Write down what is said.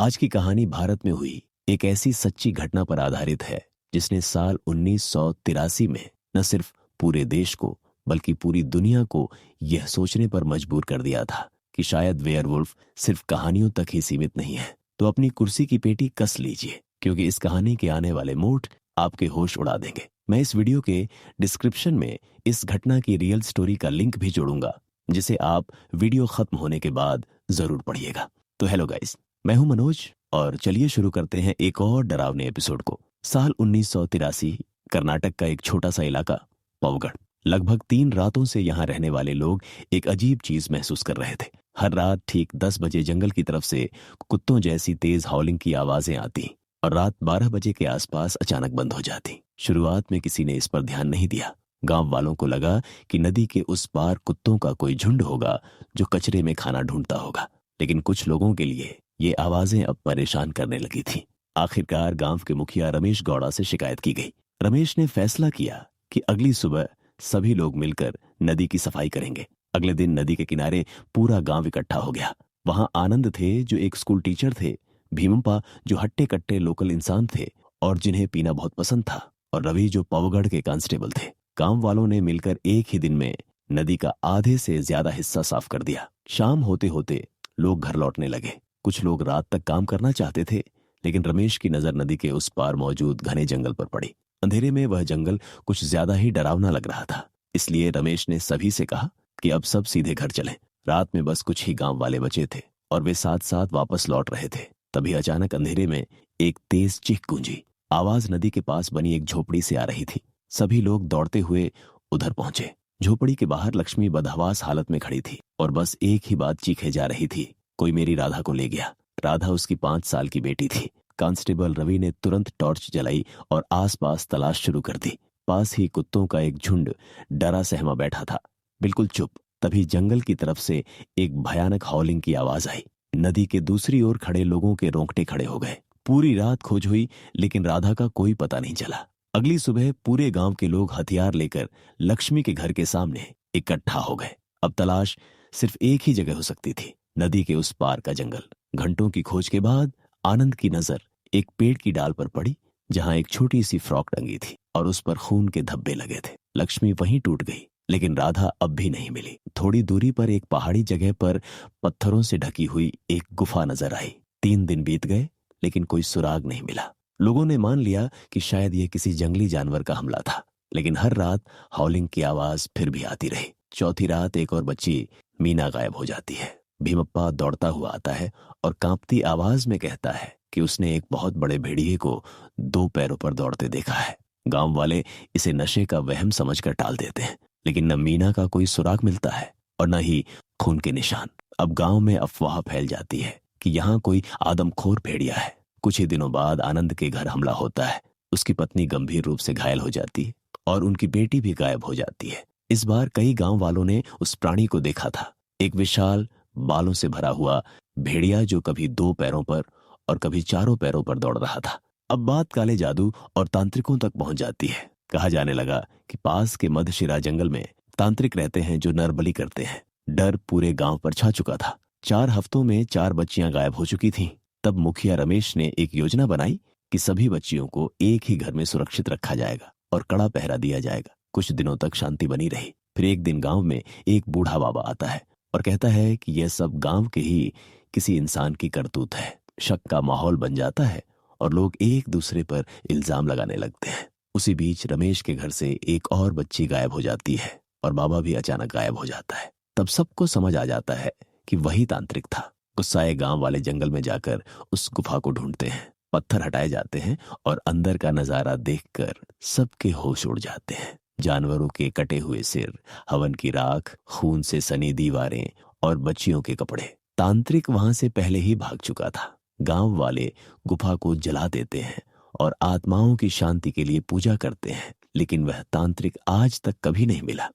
आज की कहानी भारत में हुई एक ऐसी सच्ची घटना पर आधारित है जिसने साल 1983 में न सिर्फ पूरे देश को बल्कि पूरी दुनिया को यह सोचने पर मजबूर कर दिया था कि शायद वेयरवुल्फ सिर्फ कहानियों तक ही सीमित नहीं है। तो अपनी कुर्सी की पेटी कस लीजिए, क्योंकि इस कहानी के आने वाले मोड़ आपके होश उड़ा देंगे। मैं इस वीडियो के डिस्क्रिप्शन में इस घटना की रियल स्टोरी का लिंक भी जोड़ूंगा, जिसे आप वीडियो खत्म होने के बाद जरूर पढ़िएगा। तो हेलो गाइस, मैं हूं मनोज और चलिए शुरू करते हैं एक और डरावने एपिसोड को। साल 1983, कर्नाटक का एक छोटा सा इलाका पवगढ़। लगभग 3 रातों से यहाँ रहने वाले लोग एक अजीब चीज महसूस कर रहे थे। हर रात ठीक 10 बजे जंगल की तरफ से कुत्तों जैसी तेज हाउलिंग की आवाजें आती और रात 12 बजे के आसपास अचानक बंद हो जाती। शुरुआत में किसी ने इस पर ध्यान नहीं दिया। गांव वालों को लगा कि नदी के उस पार कुत्तों का कोई झुंड होगा जो कचरे में खाना ढूंढता होगा, लेकिन कुछ लोगों के लिए ये आवाजें अब परेशान करने लगी थीं। आखिरकार गांव के मुखिया रमेश गौड़ा से शिकायत की गई। रमेश ने फैसला किया कि अगली सुबह सभी लोग मिलकर नदी की सफाई करेंगे। अगले दिन नदी के किनारे पूरा गांव इकट्ठा हो गया। वहां आनंद थे, जो एक स्कूल टीचर थे, भीमप्पा जो हट्टे कट्टे लोकल इंसान थे और जिन्हें पीना बहुत पसंद था, और रवि जो पवगढ़ के कांस्टेबल थे। गांव वालों ने मिलकर एक ही दिन में नदी का आधे से ज्यादा हिस्सा साफ कर दिया। शाम होते होते लोग घर लौटने लगे। कुछ लोग रात तक काम करना चाहते थे, लेकिन रमेश की नजर नदी के उस पार मौजूद घने जंगल पर पड़ी। अंधेरे में वह जंगल कुछ ज्यादा ही डरावना लग रहा था, इसलिए रमेश ने सभी से कहा कि अब सब सीधे घर चलें। रात में बस कुछ ही गांव वाले बचे थे और वे साथ साथ वापस लौट रहे थे। तभी अचानक अंधेरे में एक तेज चीख गूंजी। आवाज नदी के पास बनी एक झोपड़ी से आ रही थी। सभी लोग दौड़ते हुए उधर पहुंचे। झोपड़ी के बाहर लक्ष्मी बदहवास हालत में खड़ी थी और बस एक ही बात चीखे जा रही थी, कोई मेरी राधा को ले गया। राधा उसकी 5 साल की बेटी थी। कांस्टेबल रवि ने तुरंत टॉर्च जलाई और आसपास तलाश शुरू कर दी। पास ही कुत्तों का एक झुंड डरा सहमा बैठा था, बिल्कुल चुप। तभी जंगल की तरफ से एक भयानक हॉलिंग की आवाज आई। नदी के दूसरी ओर खड़े लोगों के रोंगटे खड़े हो गए। पूरी रात खोज हुई, लेकिन राधा का कोई पता नहीं चला। अगली सुबह पूरे गांव के लोग हथियार लेकर लक्ष्मी के घर के सामने इकट्ठा हो गए। अब तलाश सिर्फ एक ही जगह हो सकती थी, नदी के उस पार का जंगल। घंटों की खोज के बाद आनंद की नजर एक पेड़ की डाल पर पड़ी, जहां एक छोटी सी फ्रॉक टंगी थी और उस पर खून के धब्बे लगे थे। लक्ष्मी वहीं टूट गई, लेकिन राधा अब भी नहीं मिली। थोड़ी दूरी पर एक पहाड़ी जगह पर पत्थरों से ढकी हुई एक गुफा नजर आई। 3 दिन बीत गए, लेकिन कोई सुराग नहीं मिला। लोगों ने मान लिया कि शायद यह किसी जंगली जानवर का हमला था, लेकिन हर रात हॉलिंग की आवाज फिर भी आती रही। चौथी रात एक और बच्ची मीना गायब हो जाती है। भीमप्पा दौड़ता हुआ आता है और कांपती आवाज में कहता है कि उसने एक बहुत बड़े भेड़िए को 2 पैरों पर दौड़ते देखा है। गांव वाले इसे नशे का वहम समझकर टाल देते हैं, लेकिन न मीना का कोई सुराग मिलता है और न ही खून के निशान। अब गांव में अफवाह फैल जाती है कि यहाँ कोई आदमखोर भेड़िया है। कुछ ही दिनों बाद आनंद के घर हमला होता है। उसकी पत्नी गंभीर रूप से घायल हो जाती है और उनकी बेटी भी गायब हो जाती है। इस बार कई गांव वालों ने उस प्राणी को देखा था, एक विशाल बालों से भरा हुआ भेड़िया जो कभी 2 पैरों पर और कभी 4 पैरों पर दौड़ रहा था। अब बात काले जादू और तांत्रिकों तक पहुंच जाती है। कहा जाने लगा कि पास के मध्यशिरा जंगल में तांत्रिक रहते हैं जो नरबली करते हैं। डर पूरे गांव पर छा चुका था। 4 हफ्तों में 4 बच्चियां गायब हो चुकी थीं। तब मुखिया रमेश ने एक योजना बनाई कि सभी बच्चियों को एक ही घर में सुरक्षित रखा जाएगा और कड़ा पहरा दिया जाएगा। कुछ दिनों तक शांति बनी रही। फिर एक दिन गांव में एक बूढ़ा बाबा आता है और कहता है कि यह सब गांव के ही किसी इंसान की करतूत है। शक का माहौल बन जाता है और लोग एक दूसरे पर इल्जाम लगाने लगते हैं। उसी बीच रमेश के घर से एक और बच्ची गायब हो जाती है और बाबा भी अचानक गायब हो जाता है। तब सबको समझ आ जाता है कि वही तांत्रिक था। गुस्साए गांव वाले जंगल में जाकर उस गुफा को ढूंढते हैं। पत्थर हटाए जाते हैं और अंदर का नजारा देखकर सबके होश उड़ जाते हैं। जानवरों के कटे हुए सिर, हवन की राख, खून से सनी दीवारें और बच्चियों के कपड़े। तांत्रिक वहां से पहले ही भाग चुका था। गांव वाले गुफा को जला देते हैं और आत्माओं की शांति के लिए पूजा करते हैं, लेकिन वह तांत्रिक आज तक कभी नहीं मिला।